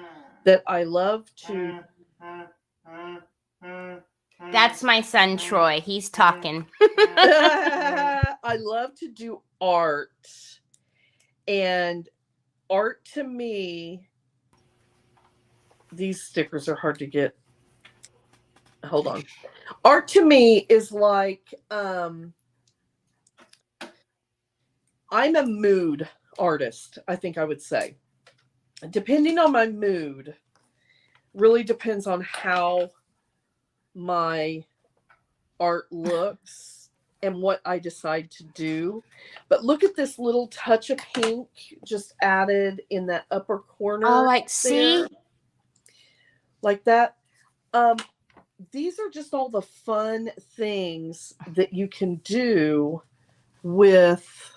that I love to. That's my son, Troy. He's talking. I love to do art. And art to me, these stickers are hard to get. Hold on. Art to me is like, I'm a mood artist, I think I would say. Depending on my mood, really depends on how my art looks and what I decide to do. But look at this little touch of pink just added in that upper corner. Oh, like, see? Like that. These are just all the fun things that you can do with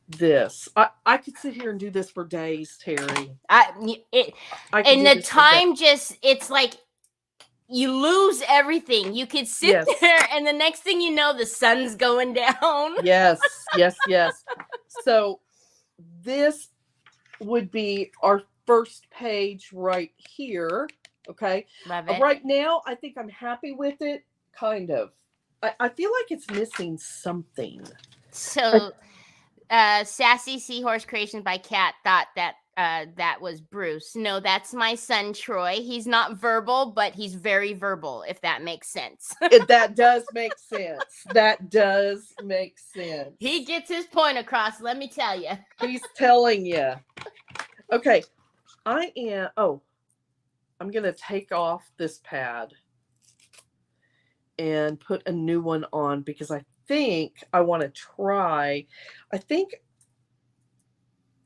this. I could sit here and do this for days, Teri. And the time just, it's like you lose everything. You could sit Yes. there, and the next thing you know, the sun's going down. Yes, yes, yes. So this would be our first page right here. Okay. Love it. Right now, I think I'm happy with it. Kind of. I feel like it's missing something. So, Sassy Seahorse Creations by Kat thought that that was Bruce. No, that's my son Troy. He's not verbal, but he's very verbal, if that makes sense. That does make sense. That does make sense. He gets his point across, let me tell you. He's telling you. Okay. I'm going to take off this pad and put a new one on because I think I want to try. I think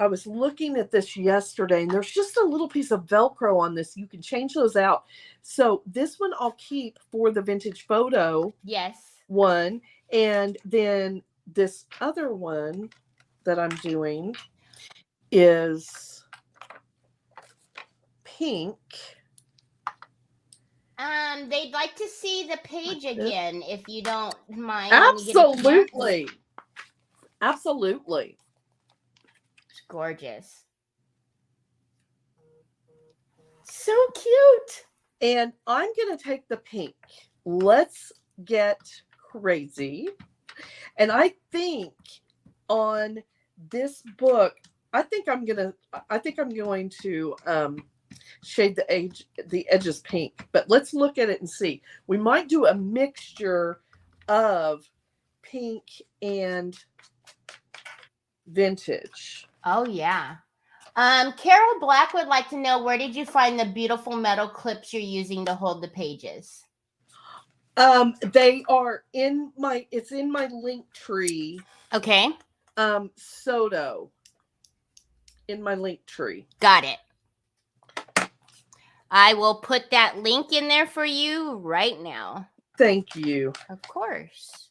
I was looking at this yesterday and there's just a little piece of Velcro on this. You can change those out. So this one I'll keep for the vintage photo. Yes. One. And then this other one that I'm doing is pink. They'd like to see the page again, if you don't mind. Absolutely. Absolutely. It's gorgeous. So cute. And I'm going to take the pink. Let's get crazy. And I think on this book, I think I'm going to shade the edges pink, but let's look at it and see. We might do a mixture of pink and vintage. Oh yeah. Carol Black would like to know, where did you find the beautiful metal clips you're using to hold the pages? They are in my Linktree. Okay. Soto in my Linktree. Got it. I will put that link in there for you right now. Thank you. Of course.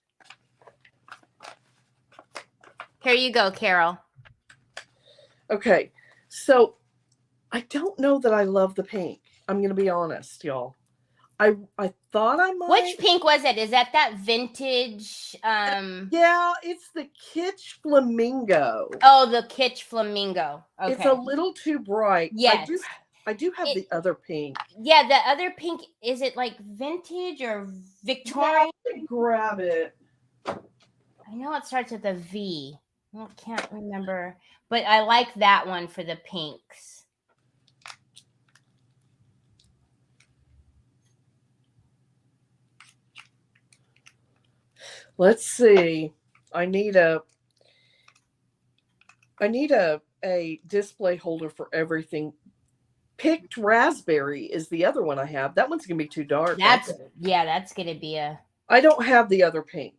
Here you go, Carol. Okay. So I don't know that I love the pink. I'm going to be honest, y'all. I thought I might. Which pink was it? Is that vintage? Yeah, it's the Kitsch Flamingo. Oh, the Kitsch Flamingo. Okay. It's a little too bright. Yes. I do have the other pink. Yeah, the other pink, is it like vintage or Victorian? Yeah, grab it. I know it starts with a V. I can't remember. But I like that one for the pinks. Let's see. I need a display holder for everything. Picked Raspberry is the other one I have. That one's gonna be too dark. That's gonna be a. I don't have the other pink,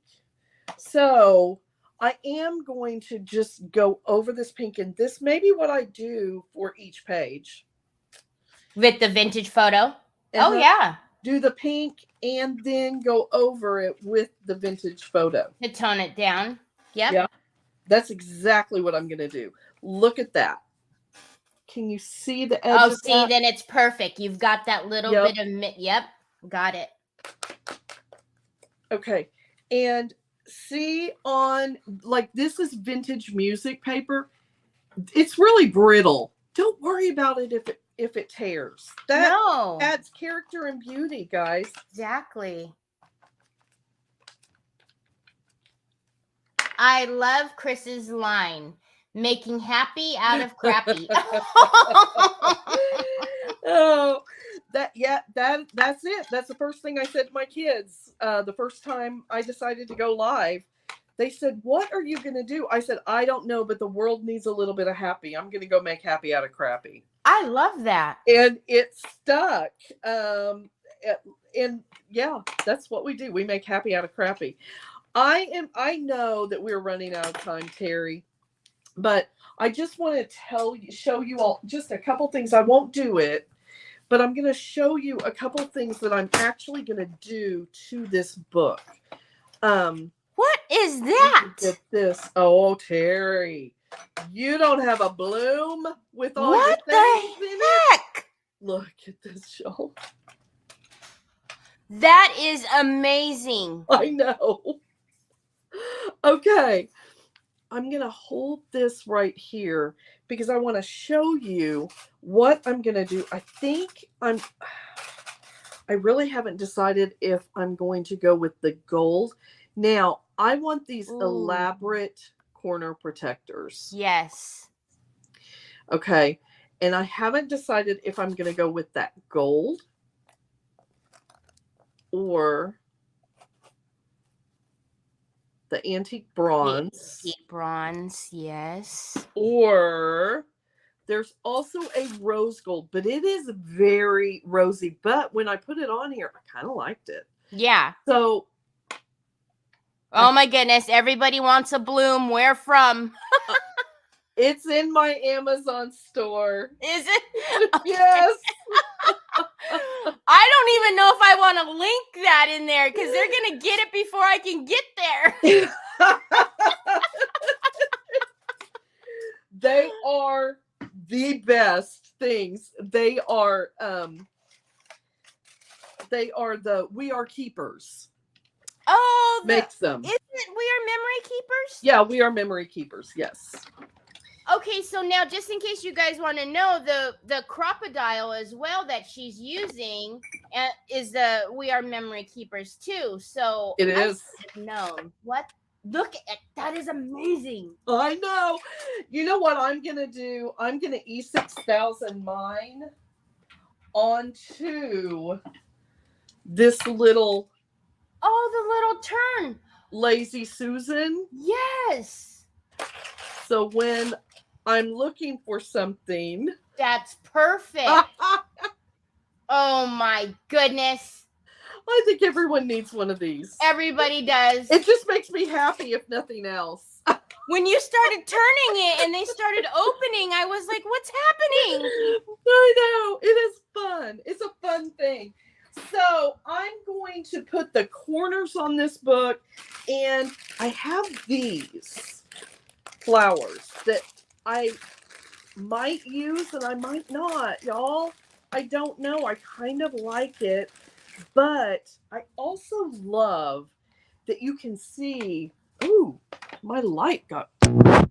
so I am going to just go over this pink, and this may be what I do for each page With the vintage photo. And oh yeah. Do the pink and then go over it with the vintage photo to tone it down. Yep. Yeah, that's exactly what I'm gonna do. Look at that. Can you see the edge? Oh, see, then it's perfect. You've got that little bit of yep, got it. Okay, and see on like this is vintage music paper. It's really brittle. Don't worry about it if it tears. That adds character and beauty, guys. Exactly. I love Kris's line. Making happy out of crappy. Oh, that's it. That's the first thing I said to my kids. The first time I decided to go live, they said, "What are you going to do?" I said, "I don't know, but the world needs a little bit of happy. I'm going to go make happy out of crappy." I love that. And it stuck. And yeah, that's what we do. We make happy out of crappy. I know that we're running out of time, Teri. But I just want to show you all just a couple things. I won't do it, but I'm going to show you a couple things that I'm actually going to do to this book. What is that? Get this. Oh, Teri, you don't have a bloom with all your things in it? What the heck? Look at this, y'all. That is amazing. I know. Okay. I'm going to hold this right here because I want to show you what I'm going to do. I really haven't decided if I'm going to go with the gold. Now, I want these elaborate corner protectors. Yes. Okay. And I haven't decided if I'm going to go with that gold or the antique bronze. The antique bronze, yes. Or there's also a rose gold, but it is very rosy. But when I put it on here, I kind of liked it. Yeah. So. Oh my goodness. Everybody wants a bloom. Where from? It's in my Amazon store. Is it? Okay. Yes. I don't even know if I want to link that in there because they're going to get it before I can get there. They are the best things. They are the We Are Keepers. Oh, Makes them. Isn't it We Are Memory Keepers? Yeah, We Are Memory Keepers. Yes. Okay, so now just in case you guys want to know, the crocodile as well that she's using is the We Are Memory Keepers too. So it is known. What? Look at that is amazing. I know. You know what I'm gonna do? I'm gonna E6000 mine onto this little. Oh, the little turn. Lazy Susan. Yes. So when I'm looking for something. That's perfect. Oh my goodness. I think everyone needs one of these. Everybody does. It just makes me happy if nothing else. When you started turning it and they started opening, I was like, what's happening? I know. It is fun. It's a fun thing. So I'm going to put the corners on this book, and I have these flowers that I might use and I might not, y'all. I don't know. I kind of like it, but I also love that you can see. Ooh, my light got. What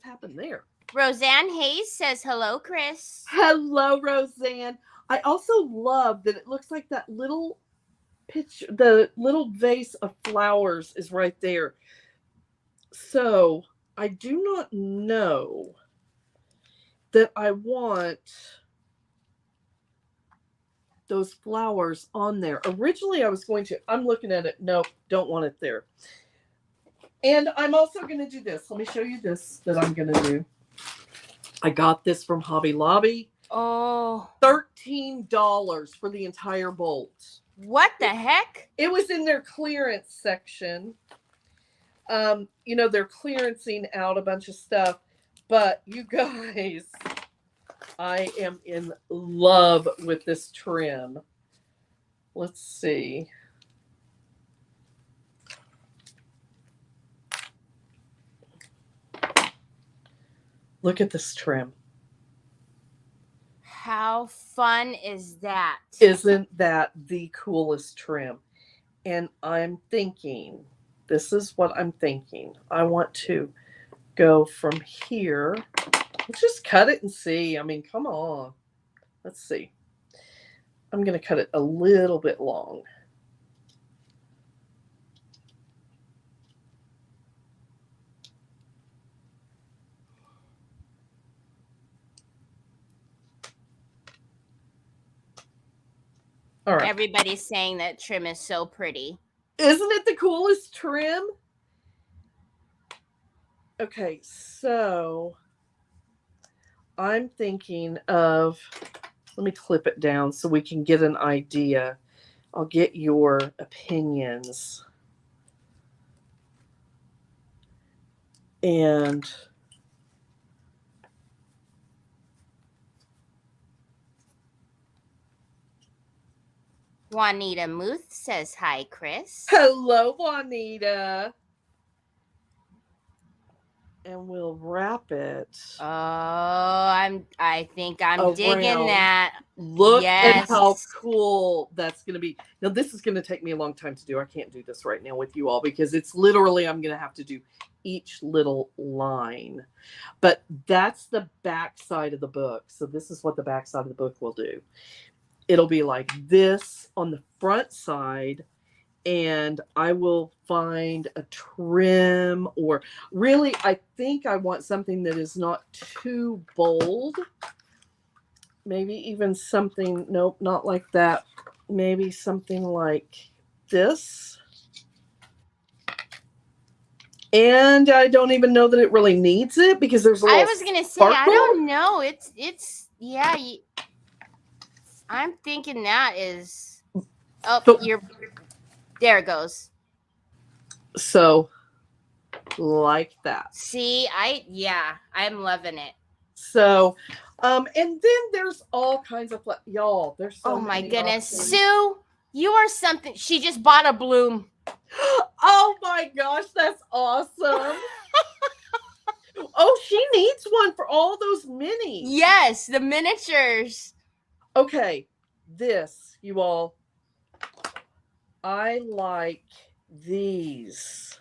happened there? Roseanne Hayes says, hello, Kris. Hello, Roseanne. I also love that it looks like that little picture, the little vase of flowers is right there. So I do not know that I want those flowers on there. Originally, I was going to, I'm looking at it. Nope, don't want it there. And I'm also going to do this. Let me show you this that I'm going to do. I got this from Hobby Lobby. Oh. $13 for the entire bolt. What the heck? It was in their clearance section. You know, they're clearancing out a bunch of stuff. But you guys, I am in love with this trim. Let's see. Look at this trim. How fun is that? Isn't that the coolest trim? And I'm thinking, this is what I'm thinking. I want to go from here. Let's just cut it and see. I mean, come on. Let's see. I'm going to cut it a little bit long. All right. Everybody's saying that trim is so pretty. Isn't it the coolest trim? Okay, so I'm thinking of, let me clip it down so we can get an idea. I'll get your opinions. And Juanita Muth says, hi, Kris. hello, Juanita. and we'll wrap it Oh, I think I'm digging around. that. Look at how Yes. cool that's going to be. Now, this is going to take me a long time to do. I can't do this right now with you all because it's literally, I'm going to have to do each little line. But that's the back side of the book. So this is what the back side of the book will do. It'll be like this on the front side. And I will find a trim, or really, I think I want something that is not too bold. Maybe even something, nope, not like that. Maybe something like this. And I don't even know that it really needs it because there's a little I was gonna say, sparkle. I don't know. It's yeah. I'm thinking that is. Oh, So- there it goes. So, like that. See, I'm loving it. So, and then there's all kinds of y'all. There's so Oh my many goodness, options. Sue, you are something. She just bought a bloom. Oh my gosh, that's awesome. Oh, she needs one for all those minis. Yes, the miniatures. Okay, this, you all. I like these.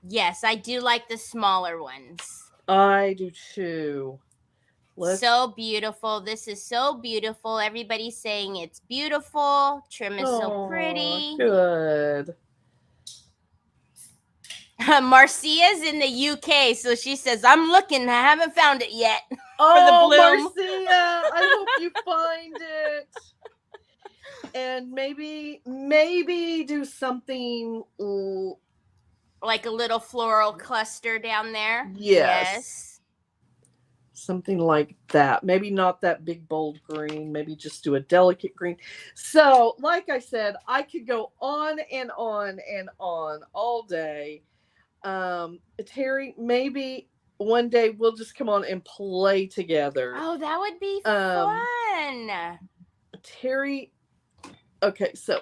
Yes, I do like the smaller ones. I do too. So beautiful. This is so beautiful. Everybody's saying it's beautiful. Trim is so pretty. Good. Marcia's in the UK, so she says, I'm looking. I haven't found it yet. Oh, bloom. Marcia, I hope you find it. And maybe do something like a little floral cluster down there. Yes. Something like that. Maybe not that big bold green. Maybe just do a delicate green. So, like I said, I could go on and on and on all day. Teri, maybe one day we'll just come on and play together. Oh, that would be fun. Teri, okay, so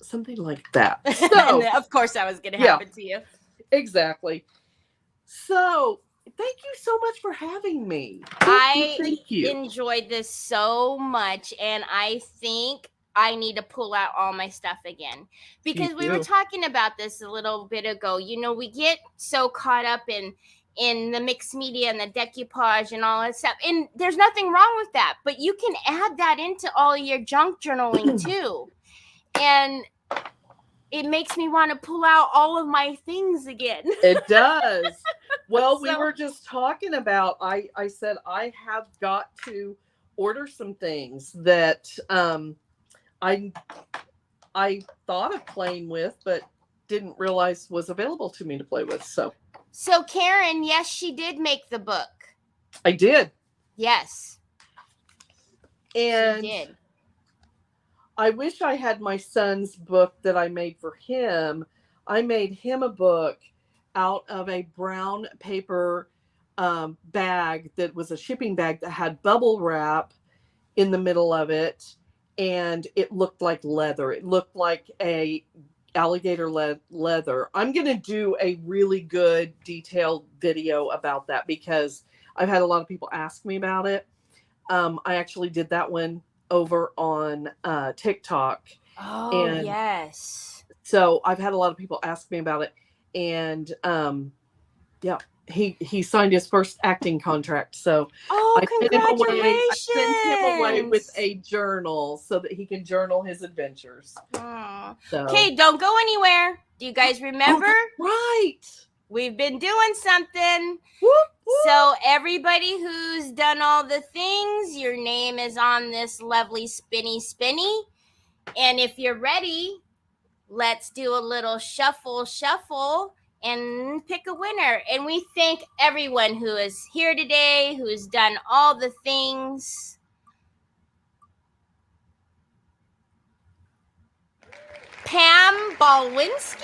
something like that. So, of course that was going to happen to you. Exactly. So, thank you so much for having me. Thank you. Enjoyed this so much, and I think I need to pull out all my stuff again because we were talking about this a little bit ago. You know, we get so caught up in the mixed media and the decoupage and all that stuff, and there's nothing wrong with that, but you can add that into all your junk journaling too, and it makes me want to pull out all of my things again. It does. Well, we were just talking about, I said I have got to order some things that I thought of playing with, but didn't realize was available to me to play with. So Karen, yes, she did make the book. I did. Yes. And she did. I wish I had my son's book that I made for him. I made him a book out of a brown paper bag that was a shipping bag that had bubble wrap in the middle of it. And it looked like leather. It looked like a alligator leather. I'm going to do a really good detailed video about that because I've had a lot of people ask me about it. I actually did that one over on TikTok. Oh, and yes. So I've had a lot of people ask me about it. And yeah, he signed his first acting contract. So congratulations. I sent him away with a journal so that he can journal his adventures. So. Okay, don't go anywhere. Do you guys remember? Right. We've been doing something. Whoop, whoop. So everybody who's done all the things, your name is on this lovely spinny. And if you're ready, let's do a little shuffle and pick a winner. And we thank everyone who is here today, who's done all the things. Pam Balwinski?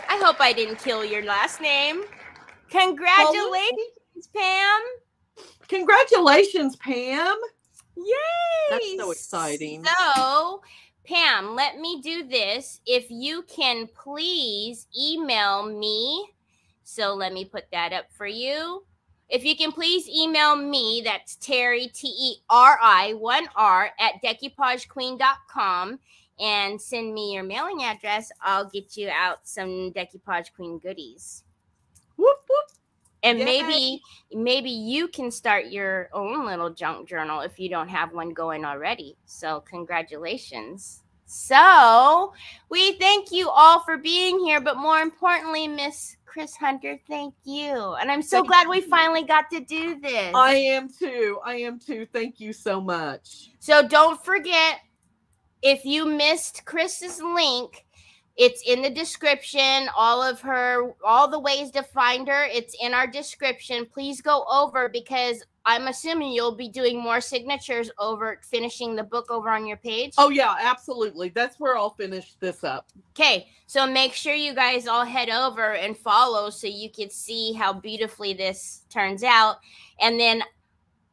I hope I didn't kill your last name. Congratulations, Pam. Congratulations, Pam. Yay. That's so exciting. So, Pam, let me do this. If you can please email me. So let me put that up for you. If you can please email me, that's Teri, Teri, 1R, at decoupagequeen.com, and send me your mailing address. I'll get you out some Decoupage Queen goodies. Whoop, whoop. And Yay. maybe you can start your own little junk journal if you don't have one going already. So congratulations. So we thank you all for being here, but more importantly, Miss Kris Hunter, thank you. And I'm so glad we finally got to do this. I am too. Thank you so much. So don't forget, if you missed Kris's link, it's in the description. All the ways to find her, it's in our description. Please go over, because I'm assuming you'll be doing more signatures over finishing the book over on your page. Oh yeah, absolutely. That's where I'll finish this up. Okay, so make sure you guys all head over and follow so you can see how beautifully this turns out. And then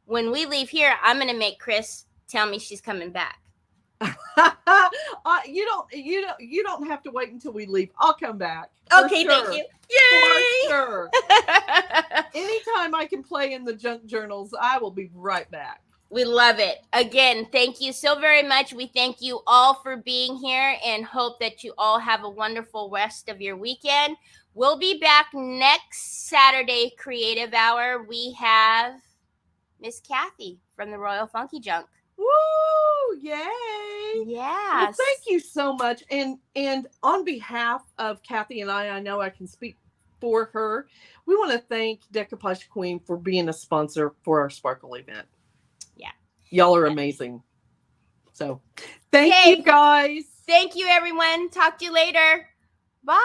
when we leave here, I'm going to make Kris tell me she's coming back. You don't have to wait until we leave. I'll come back. Okay, sure. Thank you. Yay! For sure. Anytime I can play in the junk journals, I will be right back. We love it. Again, thank you so very much. We thank you all for being here and hope that you all have a wonderful rest of your weekend. We'll be back next Saturday, Creative Hour. We have Miss Kathy from the Royal Funky Junk. Woo! Yay! Yes. Well, thank you so much. And on behalf of Kathy and I know I can speak for her. We want to thank Decoupage Queen for being a sponsor for our Sparkle event. Yeah. Y'all are amazing. So thank you guys. Thank you, everyone. Talk to you later. Bye.